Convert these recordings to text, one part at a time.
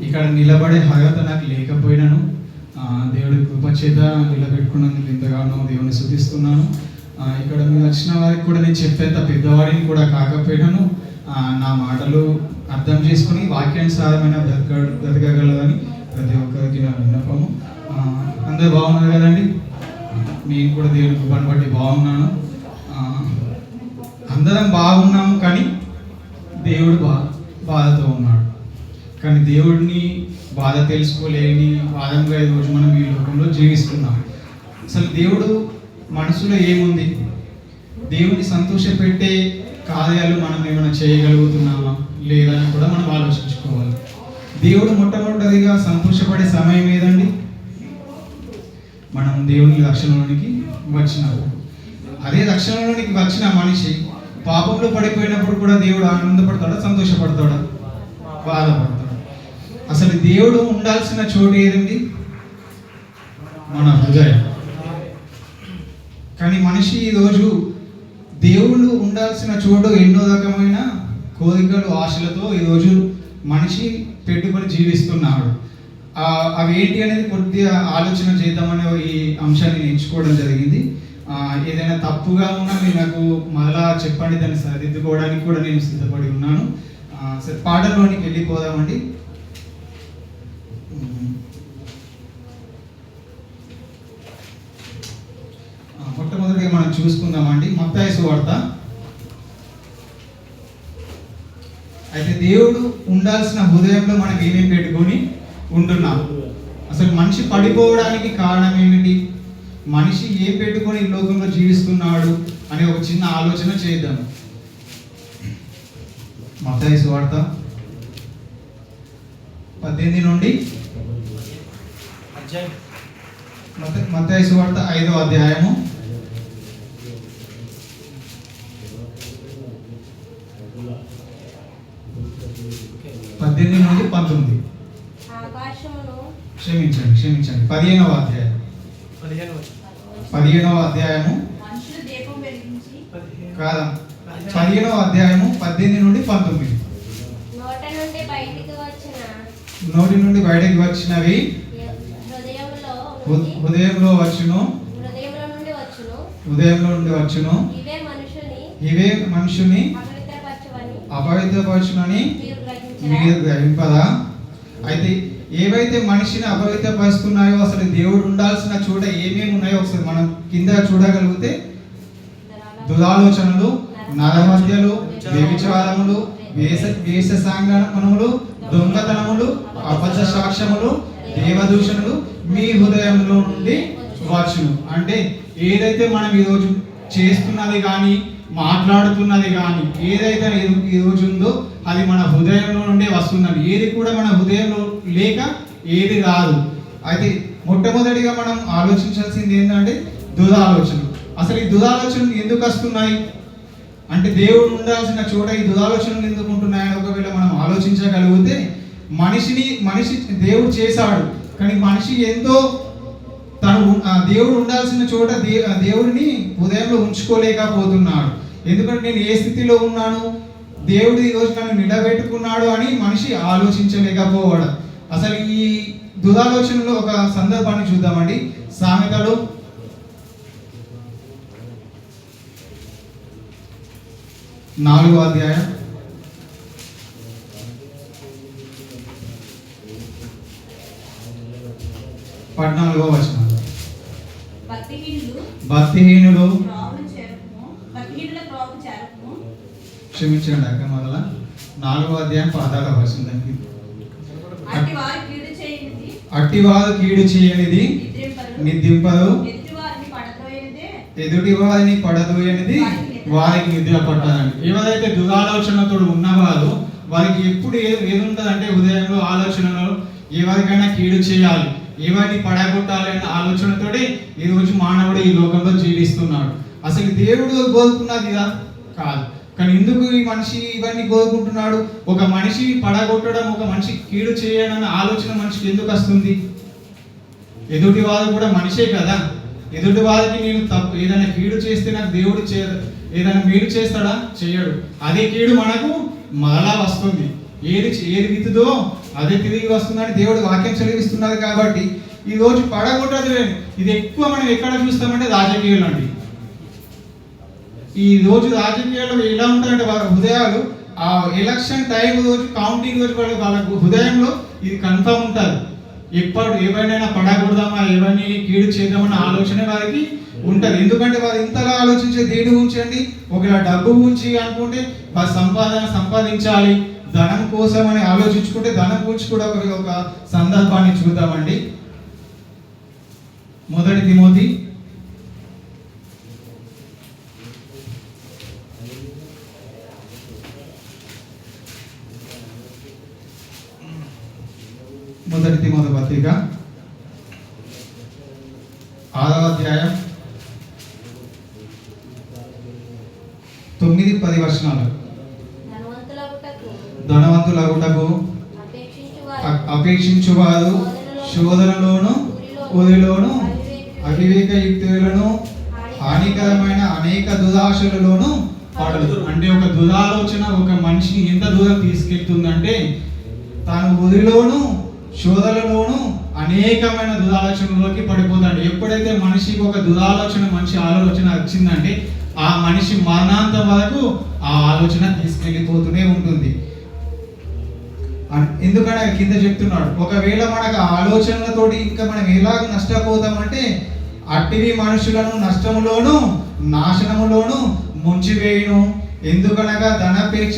ఇక్కడ నిలబడే అర్హత నాకు లేకపోయినాను. దేవుడి కృపచేత నిలబెట్టుకున్నందుకు ఎంతగానో దేవుని స్తుతిస్తున్నాను. ఇక్కడ మీరు వచ్చిన వారికి కూడా నేను చెప్పేంత పెద్దవాడిని కూడా కాకపోయినాను. నా మాటలు అర్థం చేసుకుని వాక్యానుసారమైన బ్రతకగలదని ప్రతి ఒక్కరికి నా విన్నపము. అందరూ బాగున్నారు కదండి? నేను కూడా దేవుని కృపను బట్టి బాగున్నాను. అందరం బాగున్నాము, కానీ దేవుడు బాధతో ఉన్నాడు. కానీ దేవుడిని బాధ తెలుసుకోలేని వాదంగా ఈరోజు మనం ఈ లోకంలో జీవిస్తున్నాం. అసలు దేవుడు మనసులో ఏముంది? దేవుడిని సంతోషపెట్టే కార్యాలు మనం ఏమైనా చేయగలుగుతున్నామా లేదా అని కూడా మనం ఆలోచించుకోవాలి. దేవుడు మొట్టమొదటిగా సంతోషపడే సమయం ఏదండి? మనం దేవుని రక్షణలోనికి వచ్చినప్పుడు. అదే రక్షణలోనికి వచ్చిన మనిషి పాపంలో పడిపోయినప్పుడు కూడా దేవుడు ఆనందపడతాడా, సంతోషపడతాడా, బాధపడతాడు? అసలు దేవుడు ఉండాల్సిన చోటు ఏదండి? మన హృదయం. కానీ మనిషి ఈరోజు దేవుడు ఉండాల్సిన చోటు ఎన్నో రకమైన కోరికలు, ఆశలతో ఈరోజు మనిషి పెట్టుకొని జీవిస్తున్నాడు. అవి ఏంటి అనేది కొద్దిగా ఆలోచన చేద్దామనే ఈ అంశాన్ని ఎంచుకోవడం జరిగింది. ఏదైనా తప్పుగా ఉన్నా మీరు నాకు మళ్ళా చెప్పండి, దాన్ని సరిదిద్దుకోవడానికి కూడా నేను సిద్ధపడి ఉన్నాను. సరే, పాటల్లోనికి వెళ్ళిపోదామండి. మొట్టమొదటిగా మనం చూసుకుందామండి మత్తయి సువార్త. అయితే దేవుడు ఉండాల్సిన హృదయంలో మనం ఏమేమి పెట్టుకొని ఉంటున్నాం? అసలు మనిషి పడిపోవడానికి కారణం ఏమిటి? మనిషి ఏం పెట్టుకొని ఈ లోకంలో జీవిస్తున్నాడు అనే ఒక చిన్న ఆలోచన చేద్దాం. మత్తయి సువార్త 18 నుండి మత్తయి సువార్త 5వ అధ్యాయము 18 నుండి 19. క్షమించండి 15వ అధ్యాయం 15వ అధ్యాయము కాదా, 15వ అధ్యాయము 18 నుండి 19. నోటి నుండి బయటికి వచ్చినవి హృదయంలో వచ్చును, హృదయంలో నుండి వచ్చును, ఇవే మనుషుని అపవిత్రపరచునని మీరు గ్రహింపదా? అయితే ఏవైతే మనిషిని అపవిత్రపరుస్తున్నాయో, అసలు దేవుడు ఉండాల్సిన చోట ఏమేమి ఉన్నాయో ఒకసారి మనం కింద చూడగలిగితే, దురాలోచనలు, నరహత్యలు, వ్యభిచారములు, వేషసాంగనములు, దొంగతనములు, అబద్ధ సాక్ష్యములు, దేవదూషణలు మీ హృదయంలో నుండి వచ్చును. అంటే ఏదైతే మనం ఈరోజు చేస్తున్నది కానీ, మాట్లాడుతున్నది కానీ, ఏదైతే ఈరోజు ఉందో అది మన హృదయంలో నుండే వస్తుందండి. ఏది కూడా మన హృదయంలో లేక ఏది రాదు. అయితే మొట్టమొదటిగా మనం ఆలోచించాల్సింది ఏంటంటే దురాలోచన. అసలు ఈ దురాలోచనలు ఎందుకు వస్తున్నాయి అంటే, దేవుడు ఉండాల్సిన చోట ఈ దురాలోచనలు ఎందుకు ఉంటున్నాయని ఒకవేళ మనం ఆలోచించగలిగితే, మనిషి దేవుడు చేశాడు, కానీ మనిషి ఎంతో తను దేవుడు ఉండాల్సిన చోట దేవుడిని హృదయంలో ఉంచుకోలేకపోతున్నాడు. ఎందుకంటే నేను ఏ స్థితిలో ఉన్నాను, దేవుడు ఈరోజు నన్ను నిలబెట్టుకున్నాడు అని మనిషి ఆలోచించలేకపోవడం. అసలు ఈ దురాలోచనలో ఒక సందర్భాన్ని చూద్దామండి. సామెతలు 4వ అధ్యాయం 14వ వచనం. భక్తిహీనులు క్షమించండి అక్క, మొదల 4వ అధ్యాయం 16వ వచనం. అట్టివారు కీడు చేయనిది నిద్రింపదు, ఎదుటి వారిని పడదోయనిది వారికి నిద్ర పట్టాలని. ఏవైతే దురాలోచనతో ఉన్నవారు వారికి ఎప్పుడు ఏది ఉంటుంది అంటే హృదయంలో ఆలోచనలో ఎవరికైనా కీడు చేయాలి, ఏవారిని పడగొట్టాలి అనే ఆలోచనతోటి ఈరోజు మానవుడు ఈ లోకంలో జీవిస్తున్నాడు. అసలు దేవుడు కోరుకున్నది కాదు, కానీ ఎందుకు ఈ మనిషి ఇవన్నీ కోరుకుంటున్నాడు? ఒక మనిషి పడగొట్టడం, ఒక మనిషి కీడు చేయడన్న ఆలోచన మనిషికి ఎందుకు వస్తుంది? ఎదుటి వారు కూడా మనిషే కదా. ఎదుటి వారికి నేను తప్పు ఏదైనా కీడు చేస్తే నాకు దేవుడు ఏదైనా మేలు చేస్తాడా? చేయడు. అదే కీడు మనకు మరలా వస్తుంది. ఏది విత్తుదో అదే తిరిగి వస్తుందని దేవుడు వాక్యం చదివిస్తున్నారు. కాబట్టి ఈ రోజు పడగొట్టదు లేదు. ఇది ఎక్కువ మనం ఎక్కడ చూస్తామంటే రాజకీయాలు అండి. ఈ రోజు రాజకీయాల్లో ఎలా ఉంటాయంటే వాళ్ళ హృదయాలు ఆ ఎలక్షన్ టైం రోజు, కౌంటింగ్ రోజు వాళ్ళ హృదయంలో ఇది కన్ఫర్మ్ ఉంటుంది. ఎప్పుడు ఏవైనా పడకూడదామా, ఏవైనా కీడు చేద్దామన్న ఆలోచన వారికి ఉంటుంది. ఎందుకంటే వారు ఇంతలా ఆలోచించే దేని గురించి అండి, ఒకవేళ డబ్బు గురించి అనుకుంటే వారి సంపాదించాలి, ధనం కోసం అని ఆలోచించుకుంటే ధనం గురించి కూడా ఒక సందర్భాన్ని చూద్దామండి. 1 తిమోతి 1 తిమోతి పత్రిక 6వ అధ్యాయం 9-10 వచనాలు. ధనవంతులగుటకు అపేక్షించువారు శోధనలోను ఊరిలోను అవివేక యుక్తులను హానికరమైన అనేక దురాశలలోను పడదు. అంటే ఒక దురాలోచన ఒక మనిషిని ఎంత దూరం తీసుకెళ్తుందంటే తాను ఊరిలోను శోధనలోను అనేకమైన దురాలోచనలోకి పడిపోతాడు. ఎప్పుడైతే మనిషికి ఒక దురాలోచన, మంచి ఆలోచన వచ్చిందంటే ఆ మనిషి మరణాంతం వరకు ఆ ఆలోచన తీసుకెళ్ళిపోతూనే ఉంటుంది. ఎందుకంటే కింద చెప్తున్నాడు, ఒకవేళ మనకు ఆలోచనలతోటి ఇంకా మనం ఎలాగ నష్టపోతామంటే అట్టివి మనుషులను నష్టములోను నాశనములోను ముంచివేయును. ఎందుకనగా ధనాపేక్ష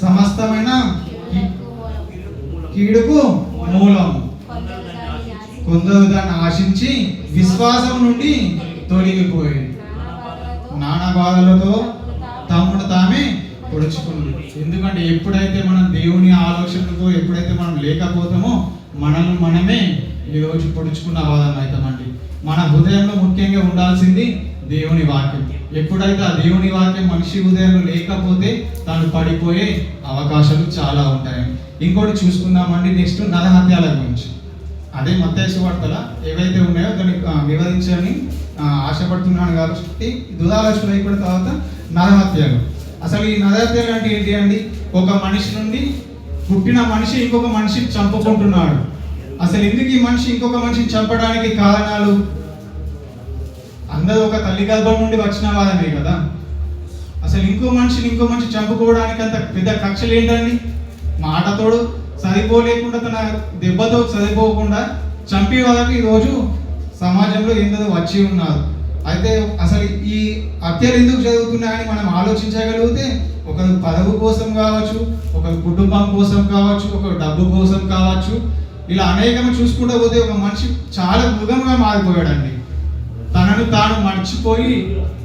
సమస్తమైన కీడుకు మూలము. కొందరు దాన్ని ఆశించి విశ్వాసం నుండి తొలగిపోయింది, నానా బాధలతో తమ్ముడు తామే పొడుచుకున్నాడు. ఎందుకంటే ఎప్పుడైతే మనం దేవుని ఆలోచనలతో ఎప్పుడైతే మనం లేకపోతామో మనల్ని మనమే ఈరోజు పొడుచుకున్న వాదన అవుతామండి. మన హృదయంలో ముఖ్యంగా ఉండాల్సింది దేవుని వాక్యం. ఎప్పుడైతే ఆ దేవుని వాక్యం మనిషి హృదయంలో లేకపోతే తాను పడిపోయే అవకాశాలు చాలా ఉంటాయండి. ఇంకోటి చూసుకుందామండి, నెక్స్ట్ నరహత్యాల గురించి. అదే మత్తయి సువార్తల ఏవైతే ఉన్నాయో దాన్ని వివరించని ఆశపడుతున్నాను. కాబట్టి దురాలోచన అయిపోయిన తర్వాత నరహత్యలు. అసలు ఈ నరహత్యలు అంటే ఏంటి అండి? ఒక మనిషి నుండి పుట్టిన మనిషి ఇంకొక మనిషిని చంపుకుంటున్నాడు. అసలు ఎందుకు ఈ మనిషి ఇంకొక మనిషిని చంపడానికి కారణాలు? అందరూ ఒక తల్లి గర్భం నుండి వచ్చిన వారమే కదా. అసలు ఇంకో మనిషి చంపుకోవడానికి అంత పెద్ద కక్షలు ఏంటండి? మాటతోడు సరిపోలేకుండా, తన దెబ్బతో సరిపోకుండా చంపే వాళ్ళకి ఈరోజు సమాజంలో ఎందరో వచ్చి ఉన్నారు. అయితే అసలు ఈ హత్యలు ఎందుకు జరుగుతున్నాయని మనం ఆలోచించగలిగితే, ఒకరు పదవి కోసం కావచ్చు, ఒకరు కుటుంబం కోసం కావచ్చు, ఒకరు డబ్బు కోసం కావచ్చు, ఇలా అనేకం చూసుకుంటూ పోతే ఒక మనిషి చాలా మృగంగా మారిపోయాడండి. తనను తాను మర్చిపోయి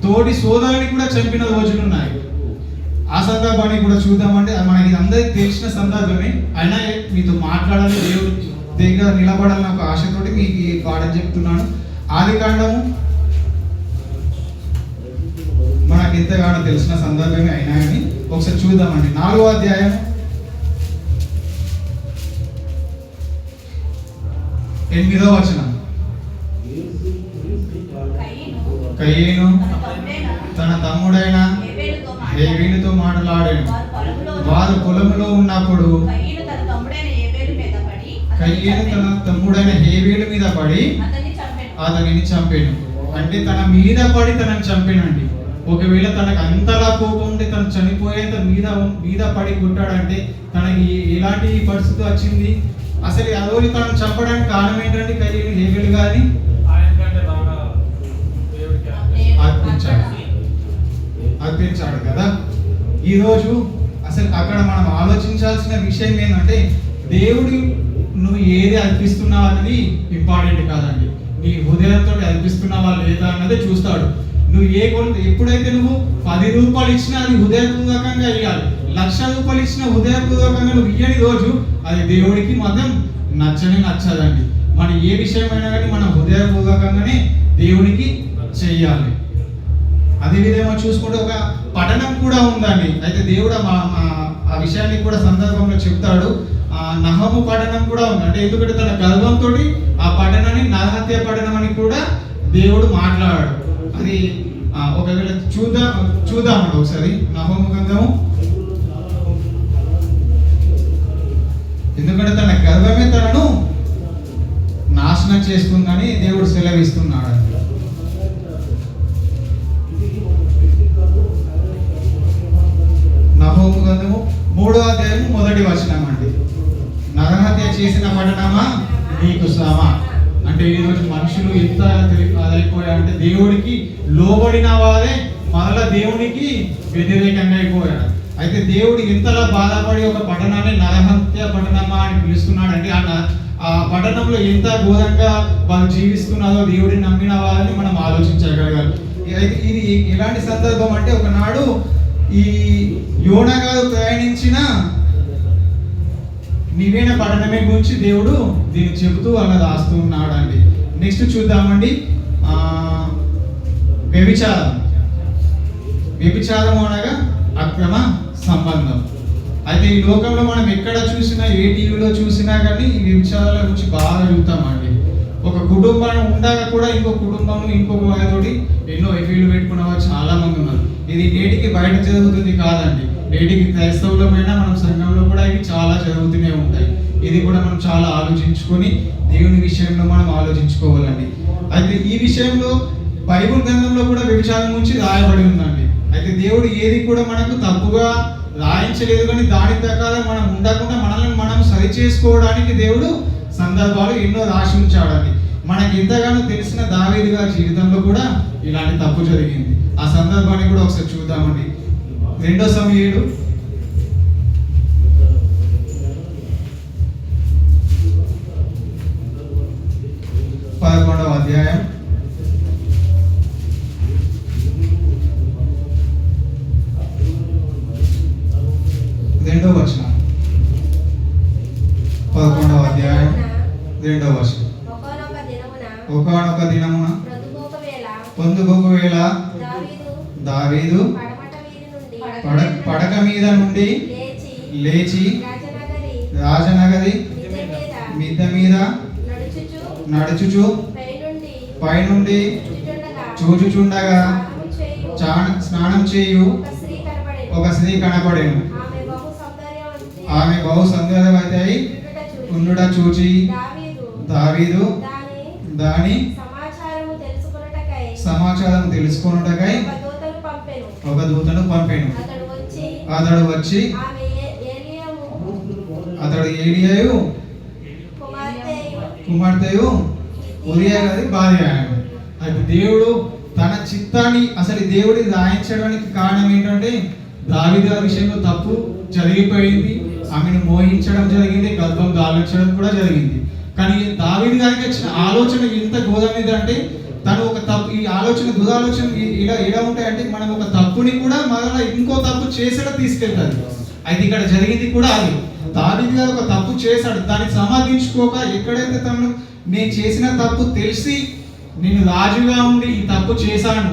తోటి సోదరుని కూడా చంపిన రోజులు ఉన్నాయి. ఆ సందర్భాన్ని కూడా చూద్దామంటే మనకి అందరికి తెలిసిన సందర్భమే. అయినా మీతో మాట్లాడాలి, దేవుడి దగ్గర నిలబడాలని ఒక ఆశతోటి మీకు ఈ పాఠం చెప్తున్నాను. ఆదికాండము మనకి ఎంతగానో తెలిసిన సందర్భమే అయినా కానీ ఒకసారి చూద్దామండి. 4వ అధ్యాయం 8వ వచనం. కయీను తన తమ్ముడైన హేబేలుతో మాట్లాడాడు. వారు పొలములో ఉన్నప్పుడు కయీను తన తమ్ముడైన హేబేలు మీద పడి అతనిని చంపాను. అంటే తన మీద పడి తనని చంపానండి. ఒకవేళ తనకు అంతలా కోపం ఉంటే తను చనిపోయేంత మీద పడి కొట్టాడంటే తనకి ఎలాంటి పరిస్థితి వచ్చింది? అసలు ఆ రోజు తనను చంపడానికి కారణం ఏంటంటే కయీను హేబేలు గారిని అర్పించాడు కదా. ఈరోజు అసలు అక్కడ మనం ఆలోచించాల్సిన విషయం ఏంటంటే, దేవుడు నువ్వు ఏది అర్పిస్తున్నావు అన్నది ఇంపార్టెంట్ కాదండి. నీ హృదయంతో అర్పిస్తున్నావా లేదా అన్నదే చూస్తాడు. నువ్వు ఎప్పుడైతే నువ్వు 10 రూపాయలు ఇచ్చినా అది హృదయపూర్వకంగా ఇవ్వాలి. 1,00,000 రూపాయలు ఇచ్చినా హృదయపూర్వకంగా నువ్వు ఇయ్యని రోజు అది దేవుడికి మాత్రం నచ్చదండి. మన ఏ విషయమైనా కానీ మనం హృదయపూర్వకంగానే దేవునికి చెయ్యాలి. అదేవిధంగా చూసుకుంటే ఒక పఠనం కూడా ఉందండి. అయితే దేవుడు ఆ విషయాన్ని కూడా సందర్భంలో చెప్తాడు. నహము పఠనం కూడా ఉంది. అంటే ఎందుకంటే తన గర్భంతో ఆ పఠనాన్ని నరహత్య పఠనం అని కూడా దేవుడు మాట్లాడాడు. అది ఒకవేళ చూద్దామండి ఒకసారి. నహము గ్రంథము ఎందుకంటే తన గర్వమే తనను నాశనం చేస్తుందని దేవుడు సెలవిస్తున్నాడు. నహూము గ్రంథము 3వ అధ్యాయం 1వ వచనం అండి. నరహత్య చేసిన పట్టణమా నీకు శ్రమ. అంటే ఈరోజు మనుషులు ఎంత అదైపోయారంటే దేవుడికి లోబడిన వారే మరలా దేవునికి వ్యతిరేకంగా అయిపోయాడు. అయితే దేవుడు ఇంతలా బాధపడి ఒక పట్టణాన్ని నరహత్య పట్టణమా అని పిలుస్తున్నాడంటే ఆ పట్టణంలో ఎంత ఘోరంగా వాళ్ళు జీవిస్తున్నారో దేవుడిని నమ్మిన వారిని మనం ఆలోచించగలగాలి. అయితే ఇది ఎలాంటి సందర్భం అంటే, ఒకనాడు ఈ యోనా గారు ప్రయాణించిన నివేన పట్టణమే గురించి దేవుడు దీన్ని చెబుతూ అలా రాస్తూ ఉన్నాడు అండి. నెక్స్ట్ చూద్దామండి, వ్యభిచారం అనగా అక్రమ సంబంధం. అయితే ఈ లోకంలో మనం ఎక్కడ చూసినా, ఏ టీవీలో చూసినా కానీ ఈ వ్యభిచారాల గురించి బాగా చూస్తామండి. ఒక కుటుంబం ఉండగా కూడా ఇంకో కుటుంబం ఇంకొక వారితోటి ఎన్నో ఎఫీలు పెట్టుకున్న వారు చాలా మంది ఉన్నారు. ఇది నేటికి బయట జరుగుతుంది కాదండి, నేటికి క్రైస్తవులమైనా మనం సంఘంలో కూడా ఇవి చాలా జరుగుతూనే ఉంటాయి. ఇది కూడా మనం చాలా ఆలోచించుకొని దేవుని విషయంలో మనం ఆలోచించుకోవాలండి. అయితే ఈ విషయంలో బైబిల్ గ్రంథంలో కూడా వ్యభిచారం గురించి రాయబడి ఉందండి. అయితే దేవుడు ఏది కూడా మనకు తప్పుగా రాయించలేదు, కానీ దాని ప్రకారం మనం ఉండకుండా మనల్ని మనం సరి చేసుకోవడానికి దేవుడు సందర్భాలు ఎన్నో రాసి ఉంచాడండి. మనకి ఎంతగానో తెలిసిన దావీదు గారి జీవితంలో కూడా ఇలాంటి తప్పు జరిగింది. ఆ సందర్భాన్ని కూడా ఒకసారి చూద్దామండి. 2 సమూయేలు 11వ అధ్యాయం 2వ వచనం. 11వ అధ్యాయం 2వ వచనం. ఒకానొక దినమున పొందుకోక వేళ దావీదు పడక మీద నుండి లేచి రాజనగరి మిద్ద మీద నడుచుచు పైనుండి చూచుచుండగా స్నానం చేయు ఒక స్త్రీ కనపడెను. ఆమె బహు సౌందర్యవతి ఉండుట చూచి దావీదు దాని సమాచారం తెలుసుకొనుటకై ఒక దూతను పంపెను. అతడు వచ్చి అతడు ఏలియాయు కుమార్తెయు ఉరియా గారి భార్య. అయితే దేవుడు తన చిత్తాన్ని అసలు దేవుడి రాయించడానికి కారణం ఏంటంటే, దావీదు గారి విషయంలో తప్పు జరిగిపోయింది, ఆమెను మోహించడం జరిగింది, గర్భం దాల్చడం కూడా జరిగింది. కానీ దావీదు గారికి వచ్చిన ఆలోచన ఎంత ఘోరమైంది అంటే, తను ఒక తప్పు, ఈ ఆలోచన దురాలోచన ఎలా ఉంటాయంటే, మనం ఒక తప్పుని కూడా మరలా ఇంకో తప్పు చేసేలా తీసుకెళ్తారు. అయితే ఇక్కడ జరిగింది కూడా అది. దావీదు గారు ఒక తప్పు చేశాడు, దాన్ని సమర్థించుకోక ఎక్కడైతే తను నేను చేసిన తప్పు తెలిసి నేను రాజుగా ఉండి ఈ తప్పు చేశాను,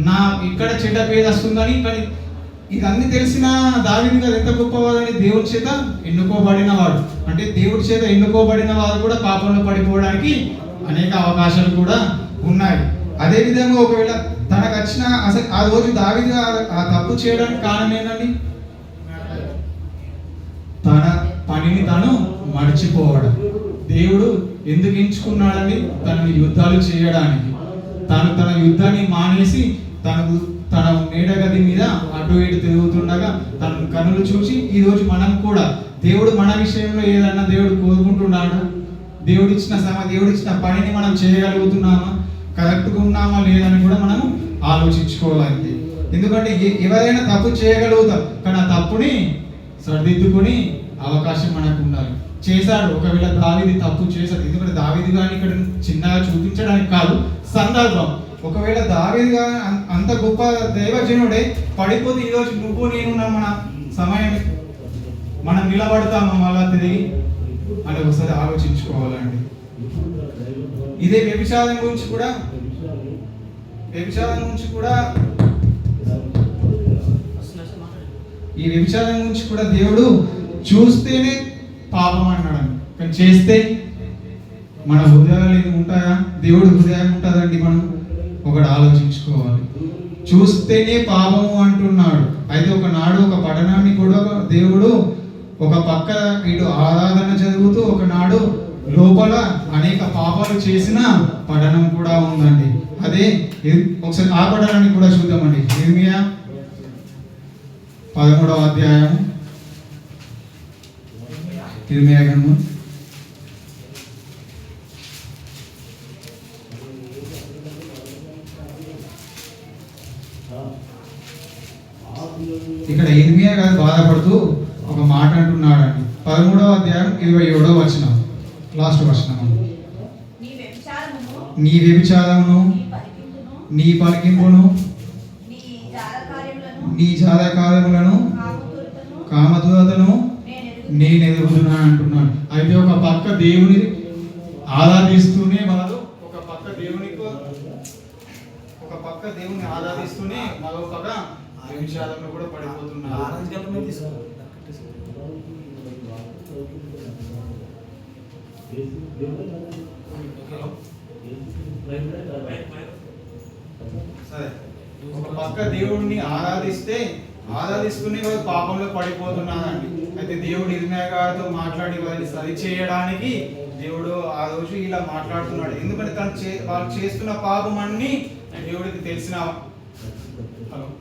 నా ఇక్కడ చెడ్డ పేరు వస్తుందని, కానీ ఇదన్నీ తెలిసిన దావీదు గారు ఎంత గొప్పవాడని దేవుడి చేత ఎన్నుకోబడిన వాడు. అంటే దేవుడి చేత ఎన్నుకోబడిన వారు కూడా పాపంలో పడిపోవడానికి అనేక అవకాశాలు కూడా ఉన్నాయి. అదేవిధంగా ఒకవేళ తనకు వచ్చిన అసలు ఆ రోజు దావీదు ఆ తప్పు చేయడానికి కారణం ఏంటండి? తన పనిని తను మర్చిపోవడం. దేవుడు ఎందుకు ఎంచుకున్నాడని తనని యుద్ధాలు చేయడానికి. తన యుద్ధాన్ని మానేసి తన మేడగది మీద అటు ఇటు తిరుగుతుండగా తన కనులు చూసి, ఈరోజు మనం కూడా దేవుడు మన విషయంలో ఏదన్నా దేవుడు కోరుకుంటున్నాడా? దేవుడిచ్చిన పనిని మనం చేయగలుగుతున్నామా, కరెక్ట్గా ఉన్నామా లేదని కూడా మనం ఆలోచించుకోవాలి. ఎందుకంటే ఎవరైనా తప్పు చేయగలుగుతాం, కానీ ఆ తప్పుని సరిదిద్దుకుని అవకాశం మనకు ఉండాలి. చేశాడు, ఒకవేళ దావీదు తప్పు చేశాడు, ఎందుకంటే దావీదు గారిని ఇక్కడ చిన్నగా చూపించడానికి కాదు, సందర్భం. ఒకవేళ దావీదు గారు అంత గొప్ప దైవజనుడే పడిపోతే ఈరోజు నువ్వు నేను మన సమయం మనం నిలబడతామా మళ్ళా తిరిగి అని ఒకసారి ఆలోచించుకోవాలండి. ఇదే వ్యభిచారం గురించి కూడా దేవుడు చూస్తేనే పాపం అన్నాడు, కానీ చేస్తే మన హృదయాలు ఇది ఉంటాయా? దేవుడు హృదయం ఉంటుందండి. మనం ఒకటి ఆలోచించుకోవాలి. చూస్తేనే పాపము అంటున్నాడు. అయితే ఒకనాడు ఒక పట్టణాన్ని కూడా దేవుడు ఒక పక్క వీడు ఆరాధన చదువుతూ ఒకనాడు లోపల అనేక పాపాలు చేసిన పఠనం కూడా ఉందండి. అదే ఒకసారి ఆ పఠనాన్ని కూడా చూద్దామండి. ఇర్మియా 13వ అధ్యాయం. ఇర్మియా గ్రంథం ఇక్కడ ఇర్మియా గారు బాధపడుతూ ఒక మాట అంటున్నాడండి. 13వ అధ్యాయం 27వ వచనం, లాస్ట్ వచనం. నీ వ్యభిచారమును, నీ పలికింపును, నీ జాలకార్యములను, కామదురతను నేను ఎదుగుతున్నా అంటున్నాడు. అయితే ఒక పక్క దేవుని ఆరాధిస్తూనే వారు ఒక పక్క దేవుని ఆరాధిస్తూనే మరో పక్క వ్యభిచారంలో కూడా పడిపోతున్నారు. సరే, ఒక పక్క దేవుడిని ఆరాధిస్తూనే వారు పాపంలో పడిపోతున్నారండి. అయితే దేవుడు ఇర్మియా గారితో మాట్లాడి వారిని సరి చేయడానికి దేవుడు ఆ రోజు ఇలా మాట్లాడుతున్నాడు. ఎందుకంటే వాళ్ళు చేస్తున్న పాపం అన్ని దేవుడికి తెలిసిన. హలో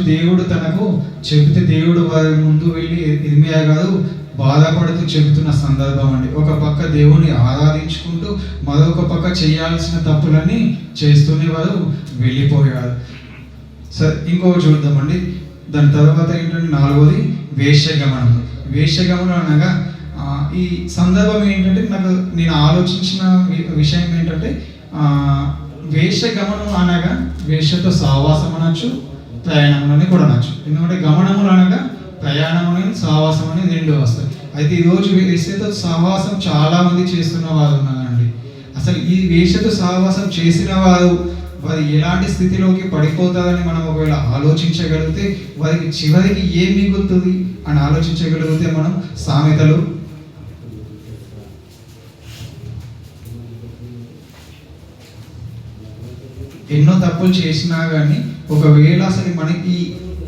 దేవుడు తనకు చెబితే దేవుడు వారి ముందు వెళ్ళి ఇర్మియా గారు బాధపడుతూ చెబుతున్న సందర్భం అండి. ఒక పక్క దేవుని ఆరాధించుకుంటూ మరొక పక్క చేయాల్సిన తప్పులన్నీ చేస్తూనే వారు వెళ్ళిపోయారు. సరే, ఇంకొక చూద్దామండి. దాని తర్వాత ఏంటంటే 4వది వేశ్యగమనం. వేశ్యగమనం అనగా ఈ సందర్భం ఏంటంటే నేను ఆలోచించిన విషయం ఏంటంటే వేశ్యగమనం అనగా వేశ్యతో సహవాసం అనొచ్చు, ప్రయాణం అని కూడా అనొచ్చు. ఎందుకంటే గమనములు అనగా ప్రయాణం అని సహవాసం అని రెండు వస్తాయి. అయితే ఈరోజు వేశ్యతో సహవాసం చాలా మంది చేస్తున్న వారు ఉన్నారండి. అసలు ఈ వేశ్యతో సహవాసం చేసిన వారు ఎలాంటి స్థితిలోకి పడిపోతారని మనం ఒకవేళ ఆలోచించగలిగితే వారికి చివరికి ఏం మిగులుతుంది అని ఆలోచించగలిగితే మనం సామెతలు ఎన్నో తప్పులు చేసినా కానీ ఒకవేళ అసలు మనకి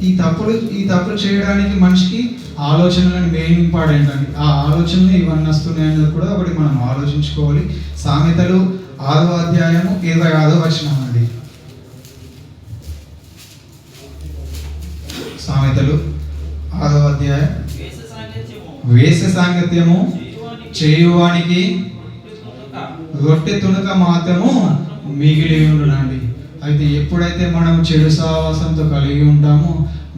ఈ తప్పులు చేయడానికి మనిషికి ఆలోచనలను మెయిన్ ఇంపార్టెంట్ అండి. ఆ ఆలోచనలు ఇవన్నీ వస్తున్నాయి అనేది కూడా ఒకటి మనం ఆలోచించుకోవాలి. సామెతలు 6వ అధ్యాయము 26వ వచనం అండి. సామెతలు 6వ అధ్యాయం వేష సాంగత్యము చేయువానికి రొట్టె తుణుక మాత్రము మిగిలి ఉండునండి. అయితే ఎప్పుడైతే మనం చెడు సహవాసంతో కలిగి ఉంటామో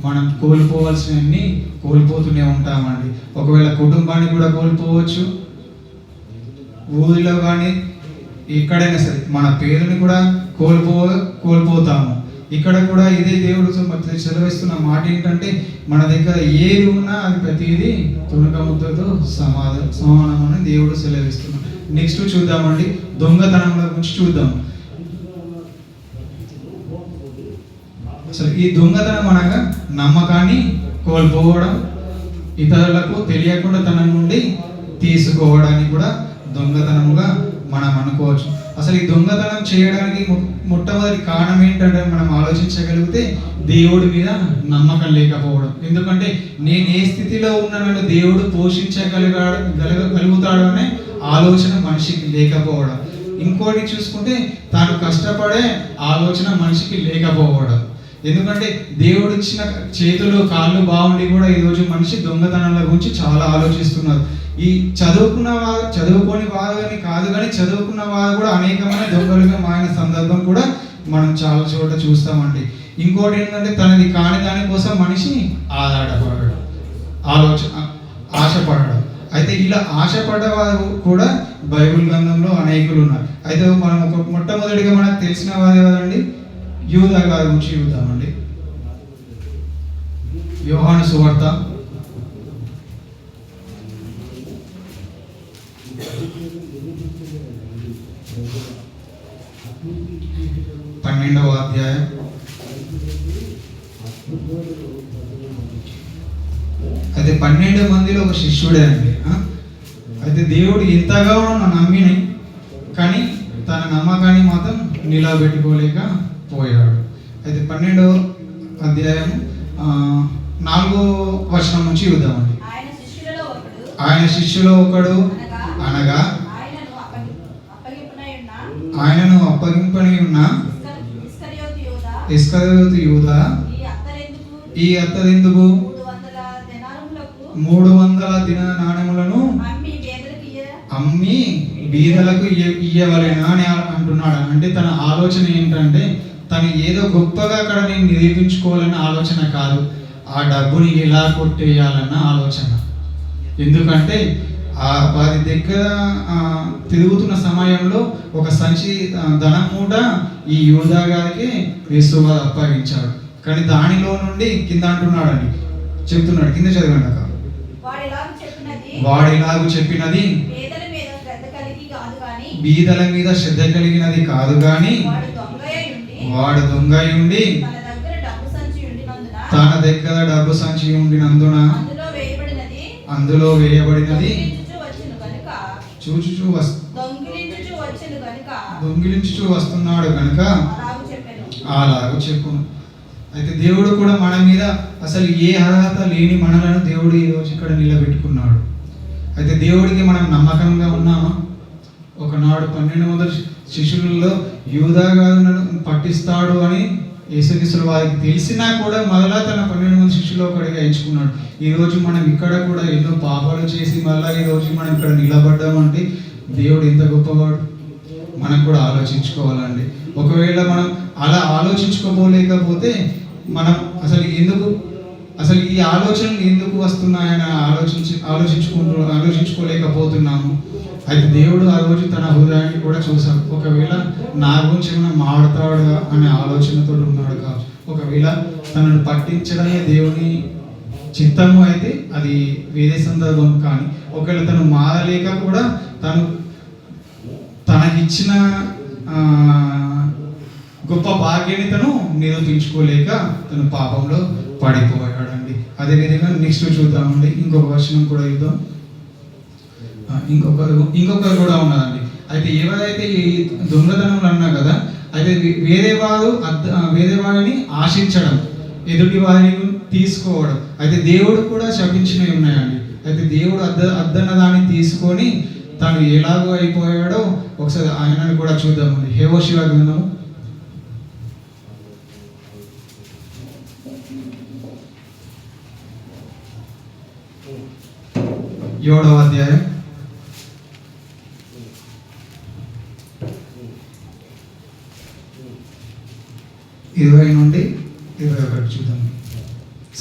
మనం కోల్పోవలసినవన్నీ కోల్పోతూనే ఉంటామండి. ఒకవేళ కుటుంబాన్ని కూడా కోల్పోవచ్చు, ఊరిలో కానీ ఎక్కడైనా సరే మన పేరుని కూడా కోల్పోతాము. ఇక్కడ కూడా ఇదే దేవుడు సెలవిస్తున్న మాట ఏంటంటే మన దగ్గర ఏది ఉన్నా అది ప్రతిదీ తుణుక ముద్దతో సమానమని దేవుడు సెలవిస్తున్నాడు. నెక్స్ట్ చూద్దామండి, దొంగతనంల గురించి చూద్దాం. అసలు ఈ దొంగతనం అనగా నమ్మకాన్ని కోల్పోవడం, ఇతరులకు తెలియకుండా తన నుండి తీసుకోవడాన్ని కూడా దొంగతనముగా మనం అనుకోవచ్చు. అసలు ఈ దొంగతనం చేయడానికి మొట్టమొదటి కారణం ఏంటంటే మనం ఆలోచించగలిగితే దేవుడి మీద నమ్మకం లేకపోవడం. ఎందుకంటే నేను ఏ స్థితిలో ఉన్న నన్ను దేవుడు పోషించగలుగుతాడు అనే ఆలోచన మనిషికి లేకపోవడం. ఇంకోటి చూసుకుంటే తాను కష్టపడే ఆలోచన మనిషికి లేకపోవడం. ఎందుకంటే దేవుడు ఇచ్చిన చేతులు కాళ్ళు బాగుండి కూడా ఈరోజు మనిషి దొంగతనాల గురించి చాలా ఆలోచిస్తున్నారు. ఈ చదువుకోని వారు అని కాదు, కానీ చదువుకున్న వారు కూడా అనేకమైన దొంగలుగా మారిన సందర్భం కూడా మనం చాలా చోట చూస్తామండి. ఇంకోటి ఏంటంటే తనది కాని దానికోసం మనిషి ఆధారపడడం, ఆశపడడం. అయితే ఇలా ఆశపడ్డవారు కూడా బైబిల్ గ్రంథంలో అనేకులు ఉన్నారు. అయితే మనం మొట్టమొదటిగా మనకు తెలిసిన వారు కదండి, యూదా గారి గురించి చూద్దామండి. యోహాను సువార్త 12వ అధ్యాయం. అయితే 12 మందిలో ఒక శిష్యుడే అండి. అయితే దేవుడు ఇంతగా నమ్మిని కానీ తన నమ్మకాన్ని మాత్రం నిలబెట్టుకోలేక పోయాడు. అయితే 12వ అధ్యాయం 4వ వచనం నుంచి చూద్దామండి. ఆయన శిష్యులో ఒకడు అనగా ఆయనను అప్పగింపని ఉన్న ఇస్కరియోతు యూదా ఈ అత్తరెందుకు 300 దిన నాణ్యములను అమ్మి బీదలకు ఇయ్యవలెనా అని అంటున్నాడు. అంటే తన ఆలోచన ఏంటంటే తను ఏదో గొప్పగా అక్కడ నేను నిరూపించుకోవాలన్న ఆలోచన కాదు, ఆ డబ్బుని ఎలా కొట్టేయాలన్న ఆలోచన. ఎందుకంటే వారి దగ్గర తిరుగుతున్న సమయంలో ఒక సంచి ధనం మూట ఈ యూదా గారికి యేసువా అప్పగించాడు. కానీ దానిలో నుండి కింద అంటున్నాడండి, చెప్తున్నాడు, కింద చదవండి అక్క. వాడిలాగు చెప్పినది బీదల మీద శ్రద్ధ కలిగినది కాదు గాని వాడు దొంగ ఉండి తన దగ్గర డబ్బు సంచి ఉండినందున అందులో వేయబడినది దొంగిలించుచూ వస్తున్నాడు కనుక అలాగూ చెప్పును. అయితే దేవుడు కూడా మన మీద అసలు ఏ అర్హత లేని మనలను దేవుడు ఈరోజు ఇక్కడ నిలబెట్టుకున్నాడు. అయితే దేవుడికి మనం నమ్మకంగా ఉన్నామా? ఒకనాడు 12 శిష్యులలో యూదా గారు నన్ను పట్టిస్తాడు అని యేసుక్రీస్తు వారికి తెలిసినా కూడా మరలా తన 12 శిష్యులు ఒకటిగా ఎంచుకున్నాడు. ఈరోజు మనం ఇక్కడ కూడా ఎన్నో పాపాలు చేసి మళ్ళీ ఈరోజు మనం ఇక్కడ నిలబడ్డామంటే దేవుడు ఎంత గొప్పవాడు మనం కూడా ఆలోచించుకోవాలండి. ఒకవేళ మనం అలా ఆలోచించుకోలేకపోతే మనం అసలు ఈ ఆలోచనలు ఎందుకు వస్తున్నాయని ఆలోచించుకోలేకపోతున్నాము. అయితే దేవుడు ఆ రోజు తన హృదయాన్ని కూడా చూశాడు. ఒకవేళ నా గురించి ఏమైనా మాడతాడు అనే ఆలోచనతో ఉన్నాడు కాదు, ఒకవేళ తనను పట్టించడమే దేవుని చిత్తము అయితే అది వేరే సందర్భం. కానీ ఒకవేళ తను మారలేక కూడా తనకిచ్చిన గొప్ప భాగ్యాన్ని తను నిరూపించుకోలేక తను పాపంలో పడిపోయాడండి. అదేవిధంగా నెక్స్ట్ చూద్దామండి, ఇంకొక వచనం కూడా ఇద్దాం. ఇంకొకరు కూడా ఉన్నదండి. అయితే ఎవరైతే ఈ దొంగతనములు అన్నా కదా, అయితే వేరే వారిని ఆశించడం, ఎదుటి వారిని తీసుకోవడం, అయితే దేవుడు కూడా శపించినవి ఉన్నాయండి. అయితే దేవుడు అద్దన్న దాన్ని తీసుకొని తను ఎలాగో అయిపోయాడో ఒకసారి ఆయనను కూడా చూద్దామండి. హోషేయ గ్రంథము 6వ 7వ అధ్యాయం 20 నుండి 21 చూద్దాం.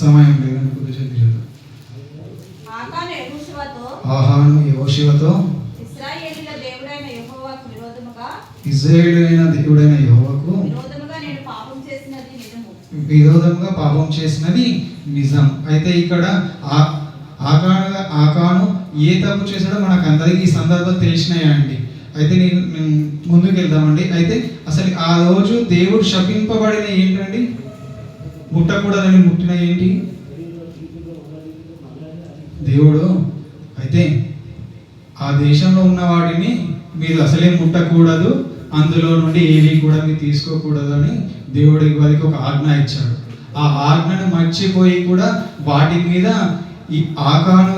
సమయం లేదని కొద్దిగా చూద్దాం. ఆహాను యెహోషువతో ఇశ్రాయేలీయుల దేవుడైన యెహోవాకు విరోధముగా పాపం చేసినది నిజం. అయితే ఇక్కడ ఆకాను ఏ తప్పు చేశాడో మనకు అందరికీ ఈ సందర్భం తెలిసినాయండి. అయితే నేను ముందుకు వెళ్దామండి. అయితే అసలు ఆ రోజు దేవుడు శపింపబడిన ఏంటండి? ముట్టకూడదని ముట్టిన ఏంటి? దేవుడు అయితే ఆ దేశంలో ఉన్న వాటిని మీరు అసలే ముట్టకూడదు, అందులో నుండి ఏవి కూడా మీరు తీసుకోకూడదు అని దేవుడికి వారికి ఒక ఆజ్ఞ ఇచ్చాడు. ఆ ఆజ్ఞను మర్చిపోయి కూడా వాటి మీద ఈ ఆకాను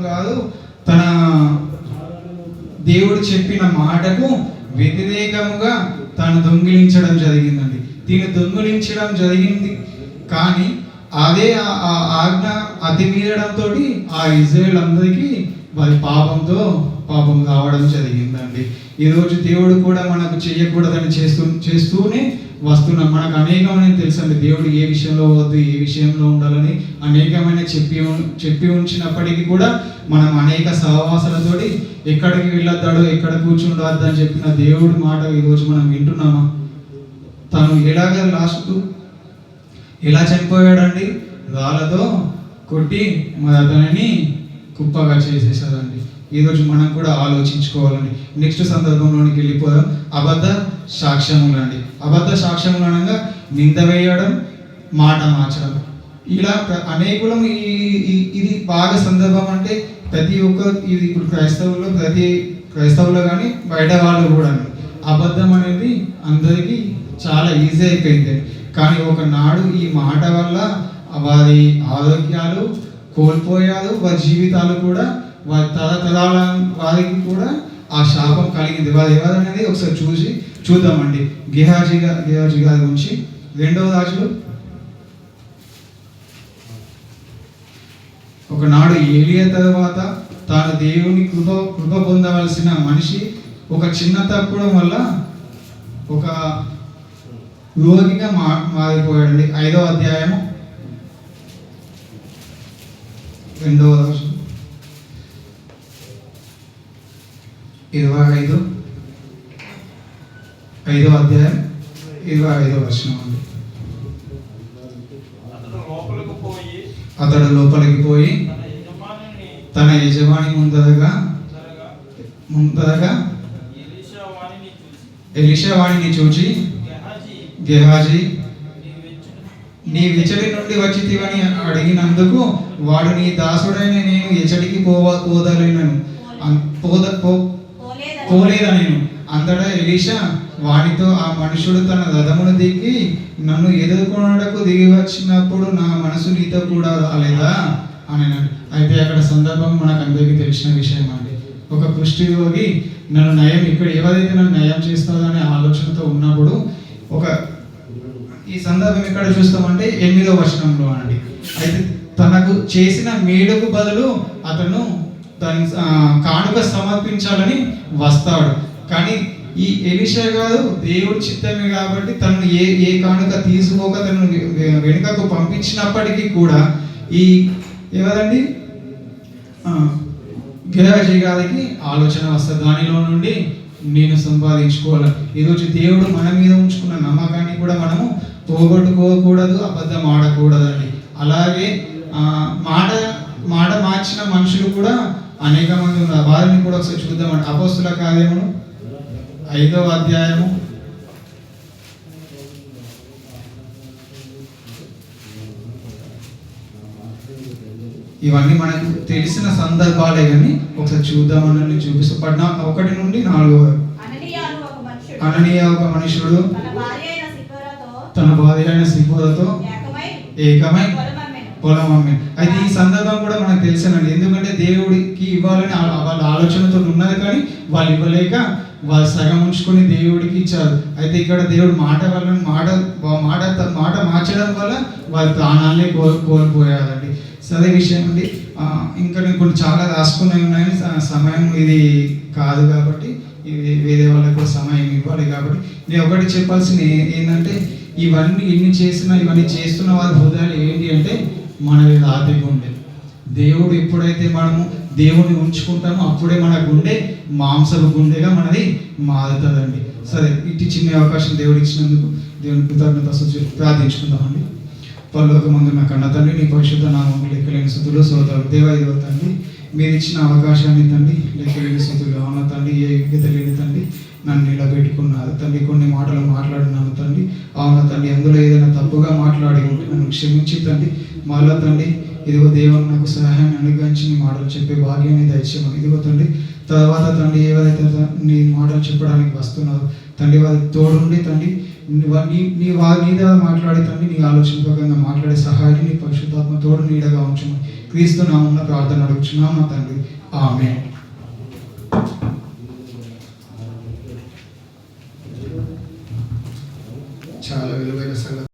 కాదు తన దేవుడు చెప్పిన మాటకు వ్యతిరేకముగా తను దొంగిలించడం జరిగిందండి. దీన్ని దొంగిలించడం జరిగింది కానీ అదే ఆ ఆజ్ఞ అతిమీరడంతో ఆ ఇజ్రాయేల్ అందరికీ వారి పాపం కావడం జరిగిందండి. ఈరోజు దేవుడు కూడా మనకు చేయకూడదని చేస్తూనే వస్తున్నాం. మనకు అనేకమైన తెలుసండి దేవుడు ఏ విషయంలో వద్దు, ఏ విషయంలో ఉండాలని అనేకమైన చెప్పి ఉంచినప్పటికీ కూడా మనం అనేక సహవాసాలతోటి ఎక్కడికి వెళ్ళొద్దాడో ఎక్కడ కూర్చుండవద్దు అని చెప్పిన దేవుడి మాట ఈరోజు మనం వింటున్నామా? తను లాస్ట్కు ఎలా చనిపోయాడండి? రాళ్ళతో కొట్టి మరి అతనిని కుప్పగా చేసేసారండి. ఈరోజు మనం కూడా ఆలోచించుకోవాలండి. నెక్స్ట్ సందర్భంలోనికి వెళ్ళిపోదాం. అబద్ధ సాక్ష్యములు అండి. అబద్ధ సాక్ష్యములు అనగా నింద వేయడం, మాట మార్చడం. ఇలా అనేకులం ఇది బాగా సందర్భం అంటే ప్రతి ఒక్క ఇది ఇప్పుడు క్రైస్తవులు కానీ బయట వాళ్ళు కూడా అబద్ధం అనేది అందరికీ చాలా ఈజీ అయిపోయింది. కానీ ఒకనాడు ఈ మాట వల్ల వారి ఆరోగ్యాలు కోల్పోయారు, వారి జీవితాలు కూడా వారి తరతరాల వారికి కూడా ఆ శాపం కలిగింది. వారు ఎవరనేది ఒకసారి చూద్దామండి. గెహాజీ గారి గురించి 2వ రాజులు. ఒకనాడు ఏలియా తర్వాత తాను దేవుని కృప పొందవలసిన మనిషి ఒక చిన్న తప్పడం వల్ల ఒక రోగిగా మారిపోయాడండి. 5వ అధ్యాయము 2వ రాజు 5వ అధ్యాయం 25వ వచనం అండి. అతడు లోపలికి పోయి తన యజమాని ముందరగా ఎలీషా వాణిని చూచి, గెహాజీ నీ వెచ్చడి నుండి వచ్చితివని అడిగినందుకు వాడు, నీ దాసుడైన నేను ఎచ్చడికి పోలేదనేను. అంతటా ఎలీషా వానితో, ఆ మనుషుడు తన రథమును దిగి నన్ను ఎదుర్కొనటకు దిగి వచ్చినప్పుడు నా మనసు నీతో కూడా రాలేదా అని. అయితే అక్కడ సందర్భం మనకు అందరికీ తెలిసిన విషయం అండి. ఒక కుష్టి రోగి నన్ను నయం ఇక్కడ ఎవరైతే నన్ను నయం చేస్తారనే ఆలోచనతో ఉన్నప్పుడు ఈ సందర్భం ఎక్కడ చూస్తామంటే 8వ వచనంలో అండి. అయితే తనకు చేసిన మేలుకు బదులు అతను దాని కానుక సమర్పించాలని వస్తాడు. కానీ ఈ ఎలీషా గారు దేవుడి చిత్తమే కాబట్టి తనను ఏ కానుక తీసుకోక తను వెనుకకు పంపించినప్పటికీ కూడా ఈ ఎవరండి గెహాజీ గారికి ఆలోచన వస్తుంది, దానిలో నుండి నేను సంపాదించుకోవాలి. ఈరోజు దేవుడు మన మీద ఉంచుకున్న నమ్మకాన్ని కూడా మనము పోగొట్టుకోకూడదు, అబద్ధం ఆడకూడదండి. అలాగే మాట మార్చిన మనుషులు కూడా అనేక మంది ఉన్నారు. వారిని కూడా ఒకసారి చూద్దామండి. అపోస్తుల కార్యములు 5వ అధ్యాయము 1 ఇవన్నీ మనకు తెలిసిన సందర్భాలే కానీ ఒకసారి చూద్దామని చూపిస్తూ 1 నుండి 4. అననీయ ఒక మనుషుడు తన భార్య అయిన సిపోరతో ఏకమై పొలం అమ్మే. అయితే ఈ సందర్భం కూడా మనకు తెలిసినండి. ఎందుకంటే దేవుడికి ఇవ్వాలని వాళ్ళ ఆలోచనతో ఉన్నది కానీ వాళ్ళు ఇవ్వలేక వాళ్ళు సగం ఉంచుకొని దేవుడికి ఇచ్చారు. అయితే ఇక్కడ దేవుడు మాట మార్చడం వల్ల వాళ్ళ ప్రాణాలే కోల్పోయారండి. సరే విషయం అండి. ఇంకా నేను కొన్ని చాలా రాసుకునే ఉన్నాయి, సమయం ఇది కాదు కాబట్టి ఇది వేరే వాళ్ళకి కూడా సమయం ఇవ్వాలి కాబట్టి నేను ఒకటి చెప్పాల్సింది ఏంటంటే ఇవన్నీ ఎన్ని చేసినా ఇవన్నీ చేస్తున్న వారి హృదయాలు ఏంటి అంటే మనది రాతి గుండె. దేవుడు ఎప్పుడైతే మనము దేవుడిని ఉంచుకుంటామో అప్పుడే మన గుండె మాంసపు గుండెగా మనది మారుతుందండి. సరే, ఇటు చిన్న అవకాశం దేవుడు ఇచ్చినందుకు దేవుని కృతజ్ఞత ప్రార్థించుకుందామండి. పరలోకమందు నా కన్న తండ్రి, నీ పరిశుద్ధ నామం లెక్కలేని స్థుతులు స్తోత్రాలు దేవా. ఇదిగో తండ్రి, మీరు ఇచ్చిన అవకాశాన్ని తండ్రి లెక్కలేని స్థుతులు అవునా తండ్రి, ఏ యోగ్యత లేని తండ్రి నన్ను నిలబెట్టుకున్నారు తండ్రి. కొన్ని మాటలు మాట్లాడినాను తండ్రి, అవునా తండ్రి, అందులో ఏదైనా తప్పుగా మాట్లాడి ఉంటే నన్ను క్షమించి తండ్రి. మళ్ళా తండ్రి ఇదిగో దేవుని నాకు సహాయాన్ని అనుగ్రహించి నీ మాటలు చెప్పే భాగ్యాన్ని దయచేయమని. ఇదిగో తండ్రి, తర్వాత తండ్రి ఎవరైతే నీ మాటలు చెప్పడానికి వస్తున్నారో తండ్రి వారికి తోడుండి తండ్రి నీ ద్వారా మాట్లాడి తండ్రి నీ ఆలోచన ప్రకారంగా మాట్లాడే సహాయాన్ని నీ పరిశుద్ధాత్మ తోడు నీడగా ఉంచమని క్రీస్తు నామమున ప్రార్థన అడుగుచున్నాము తండ్రి. ఆమేన్. చాలా విలువైన సంగతి.